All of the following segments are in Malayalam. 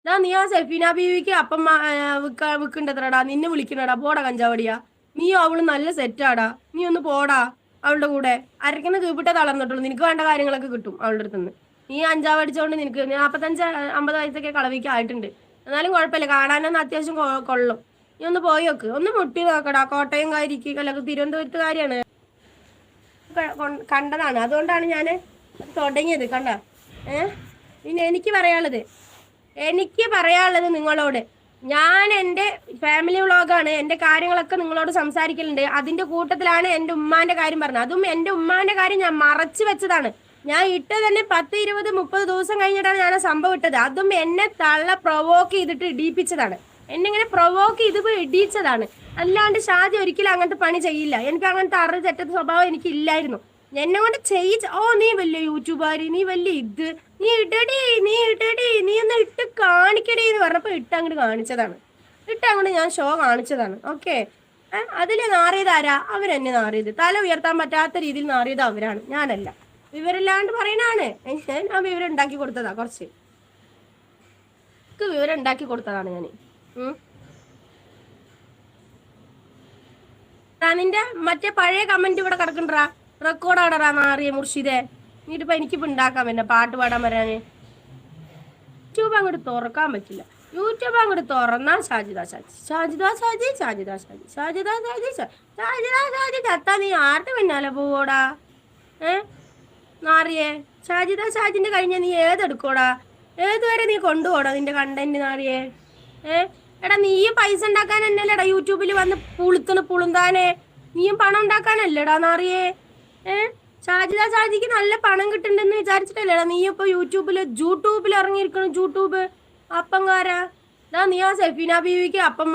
നീ ആ സെഫീന ബീവിക്ക് അപ്പം വിൽക്കണ്ടത്രടാ, നിന്നെ വിളിക്കണടാ, പോടാ കഞ്ചാവടിയാ. നീയോ അവള് നല്ല സെറ്റാടാ, നീ ഒന്ന് പോടാ അവളുടെ കൂടെ. അരക്കുന്ന കീപ്പിട്ടേ തളർന്നിട്ടുള്ളൂ, നിനക്ക് വേണ്ട കാര്യങ്ങളൊക്കെ കിട്ടും അവളുടെ അടുത്തുനിന്ന്. നീ അഞ്ചാവ് അടിച്ചോണ്ട് നിനക്ക് 45-50 വയസ്സൊക്കെ കളവിക്ക് ആയിട്ടുണ്ട്. എന്നാലും കുഴപ്പമില്ല, കാണാനൊന്നും അത്യാവശ്യം കൊള്ളും. നീ ഒന്ന് പോയി നോക്ക്, ഒന്ന് മുട്ടി നോക്കടാ. കോട്ടയം കാരിക്ക് അല്ലെങ്കിൽ തിരുവനന്തപുരത്തുകാരിയാണ്, കണ്ടതാണ്, അതുകൊണ്ടാണ് ഞാൻ തുടങ്ങിയത്. കണ്ട പിന്നെ എനിക്ക് പറയാനുള്ളത് നിങ്ങളോട്, ഞാൻ എൻ്റെ ഫാമിലി വ്ളോഗാണ്, എൻ്റെ കാര്യങ്ങളൊക്കെ നിങ്ങളോട് സംസാരിക്കലുണ്ട്. അതിൻ്റെ കൂട്ടത്തിലാണ് എൻ്റെ ഉമ്മാൻ്റെ കാര്യം പറഞ്ഞത്. അതും എൻ്റെ ഉമ്മാൻ്റെ കാര്യം ഞാൻ മറച്ചു വെച്ചതാണ്. ഞാൻ ഇട്ട് തന്നെ 10, 20, 30 ദിവസം കഴിഞ്ഞിട്ടാണ് ഞാൻ ആ സംഭവം ഇട്ടത്. അതും എന്നെ പ്രൊവോക്ക് ചെയ്തിട്ട് ഇടിപ്പിച്ചതാണ്. എന്നെ ഇങ്ങനെ പ്രൊവോക്ക് ചെയ്ത് ഇടിച്ചതാണ്. അല്ലാണ്ട് ഷാജി ഒരിക്കലും അങ്ങനത്തെ പണി ചെയ്യില്ല. എനിക്ക് അങ്ങനത്തെ തെറ്റത്തെ സ്വഭാവം എനിക്ക് ഇല്ലായിരുന്നു. എന്നെ കൊണ്ട് ചെയ്യിച്ച നീ വലിയ യൂട്യൂബാര്, നീ വലിയ നീ ഇടടി, നീ ഒന്ന് ഇട്ട് കാണിക്കടി എന്ന് പറഞ്ഞപ്പോ അങ്ങോട്ട് കാണിച്ചതാണ്. അങ്ങോട്ട് ഞാൻ ഷോ കാണിച്ചതാണ്. ഓക്കെ, അതില് നാറിയത് ആരാ? അവരെന്നെ നാറിയത്. തല ഉയർത്താൻ പറ്റാത്ത രീതിയിൽ നാറിയത് അവരാണ്, ഞാനല്ല. വിവരമില്ലാണ്ട് പറയണാണ്. ഞാൻ വിവരം ഉണ്ടാക്കി കൊടുത്തതാ, കുറച്ച് വിവരം ഉണ്ടാക്കി കൊടുത്തതാണ് ഞാൻ. നിന്റെ മറ്റേ പഴയ കമന്റ് ഇവിടെ കിടക്കണ്ടാ, റെക്കോർഡ് ആടറാ നാറിയ മുർഷിദേ. നീട്ടിപ്പോ എനിക്കിപ്പോ ഉണ്ടാക്കാൻ പറ്റില്ല പാട്ട് പാടാൻ വരാന്. യൂട്യൂബ് അങ്ങോട്ട് തുറക്കാൻ പറ്റില്ല. യൂട്യൂബ് അങ്ങോട്ട് തുറന്നാ ഷാജിദ ചത്താ നീ ആരുടെ പിന്നാലെ പോവോടാ? നാറിയേ, ഷാജിന്റെ കഴിഞ്ഞ നീ ഏതെടുക്കോടാ? ഏതുവരെ നീ കൊണ്ടുപോടാ നിന്റെ കണ്ടന്റ് നാറിയേ? എടാ നീയും പൈസ ഉണ്ടാക്കാൻ തന്നെയല്ലേടാ യൂട്യൂബിൽ വന്ന് പുളുന്താനെ? നീയും പണം ഉണ്ടാക്കാനല്ലേടാ നാറിയേ? ഷാജിക്ക് നല്ല പണം കിട്ടുന്നുണ്ടെന്ന് വിചാരിച്ചിട്ടല്ലേടാ നീ ഇപ്പൊ യൂട്യൂബിൽ ഇറങ്ങിയിരിക്കണം. യൂട്യൂബ് അപ്പംകാരാ. നീ ആ സെഫീന ബീവിക്ക് അപ്പം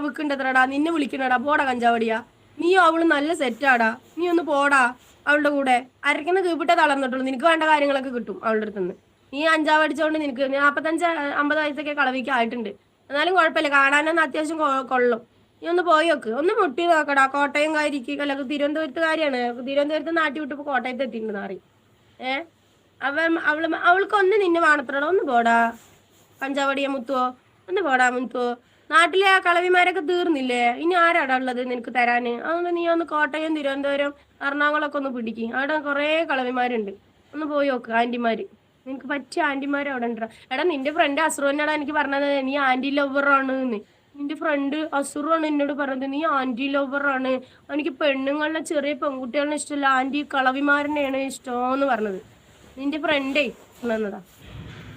വിൽക്കണ്ടത്രടാ, നിന്നെ വിളിക്കണടാ, പോടാ കഞ്ചാവടിയാ. നീയോ അവള് നല്ല സെറ്റാടാ, നീ ഒന്ന് പോടാ അവളുടെ കൂടെ. അരക്കുന്ന കീപ്പിട്ടേ തളർന്നിട്ടുള്ളൂ, നിനക്ക് വേണ്ട കാര്യങ്ങളൊക്കെ കിട്ടും അവളുടെ അടുത്തുനിന്ന്. നീ അഞ്ചാവ് അടിച്ചോണ്ട് നിനക്ക് 45-50 വയസ്സൊക്കെ കളവിക്ക് ആയിട്ടുണ്ട്. എന്നാലും കുഴപ്പമില്ല, കാണാനൊന്നും അത്യാവശ്യം കൊള്ളും. നീ ഒന്ന് പോയി നോക്ക്, ഒന്ന് മുട്ടി നോക്കടാ. കോട്ടയം കാരിക്ക് അല്ലെങ്കിൽ തിരുവനന്തപുരത്തുകാരിയാണ്, തിരുവനന്തപുരത്ത് നാട്ടി വിട്ടപ്പോ കോട്ടയത്ത് എത്തിയിട്ടുണ്ട് നാറി. അവൾക്കൊന്ന് നിന്നെ വാണത്രടോ, ഒന്ന് പോടാ പഞ്ചാവടിയ മുത്തുവോ, ഒന്ന് പോടാ മുത്തുവോ. നാട്ടിലെ ആ കളവിമാരൊക്കെ തീർന്നില്ലേ? ഇനി ആരാടാ ഉള്ളത് നിനക്ക് തരാന്? അതുകൊണ്ട് നീ ഒന്ന് കോട്ടയം, തിരുവനന്തപുരം, എറണാകുളമൊക്കെ ഒന്ന് പിടിക്കും. അവിടെ കുറെ കളവിമാരുണ്ട്, ഒന്ന് പോയി നോക്ക്. ആന്റിമാര്, നിനക്ക് പറ്റിയ ആന്റിമാര് അവിടെ ഉണ്ടാ. എടാ നിന്റെ ഫ്രണ്ട് അസുറന്നാടാ എനിക്ക് പറഞ്ഞത് നീ ആന്റി ലവറാണ്. നിന്റെ ഫ്രണ്ട് അസുറാണ് എന്നോട് പറഞ്ഞത് നീ ആന്റി ലവറാണ്, എനിക്ക് പെണ്ണുങ്ങളെ ചെറിയ പെൺകുട്ടികളെ ഇഷ്ടമല്ല, ആന്റി കളവിമാരനെയാണ് ഇഷ്ടമെന്ന് പറഞ്ഞത് നിന്റെ ഫ്രണ്ടേ എന്നതാ.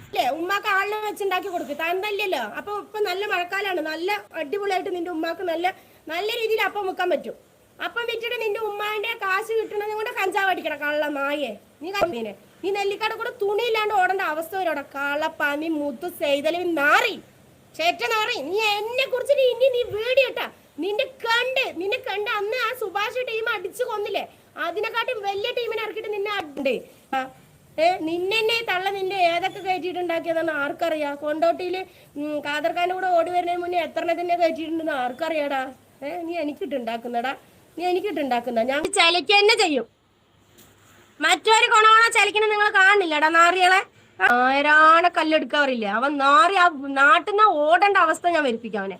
അല്ലേ ഉമ്മാക്ക് ആളിനെ വെച്ചുണ്ടാക്കി കൊടുക്കും, താൻ തല്ലല്ലോ. അപ്പൊ ഇപ്പൊ നല്ല മഴക്കാലാണ്, നല്ല അടിപൊളിയായിട്ട് നിന്റെ ഉമ്മാക്ക് നല്ല രീതിയിൽ അപ്പം വെക്കാൻ പറ്റും. അപ്പം വിറ്റിട്ട് നിന്റെ ഉമ്മാന്റെ കാശ് കിട്ടണത് കൊണ്ട് കഞ്ചാവ് അടിക്കണം കള്ള നായേ. നീ നെല്ലിക്കാട് കൂടെ തുണിയില്ലാണ്ട് ഓടേണ്ട അവസ്ഥ വരോടെ. കള്ളപ്പാമി മുത്തു ചെയ്തലവി നാറി ചേറ്റ നാറി. നീ എന്നെ കുറിച്ചിട്ട് ഇനി നീ വീഡിയോ ഇട്ടാ നിന്നെ കണ്ട് അന്ന് ആ സുഭാഷ് ടീം അടിച്ചു കൊന്നില്ലേ, അതിനെക്കാട്ടും വലിയ ടീമിനെ ഇറക്കിയിട്ട് നിന്നെ അടേ. നിന്നെ തള്ള നിന്റെ ഏതൊക്കെ കയറ്റിയിട്ടുണ്ടാക്കിയതാണ് ആർക്കറിയാം? കൊണ്ടോട്ടിയില് കാദർഖാന്റെ കൂടെ ഓടി വരുന്നതിന് മുന്നേ എത്രണ്ണത്തിനെ കയറ്റിയിട്ടുണ്ടെന്ന് ആർക്കറിയാടാ? നീ എനിക്കിട്ടുണ്ടാക്കുന്നടാ, ഞാൻ ചലക്ക തന്നെ ചെയ്യും. മറ്റൊരു കൊണോണ ചലിക്കണം നിങ്ങൾ കാണില്ലടാ നാറികളെ. ആരാണ് കല്ലെടുക്കാറില്ല അവൻ നാറി. ആ നാട്ടിൽ നിന്ന് ഓടേണ്ട അവസ്ഥ ഞാൻ വരുത്തിക്കാം അവനെ.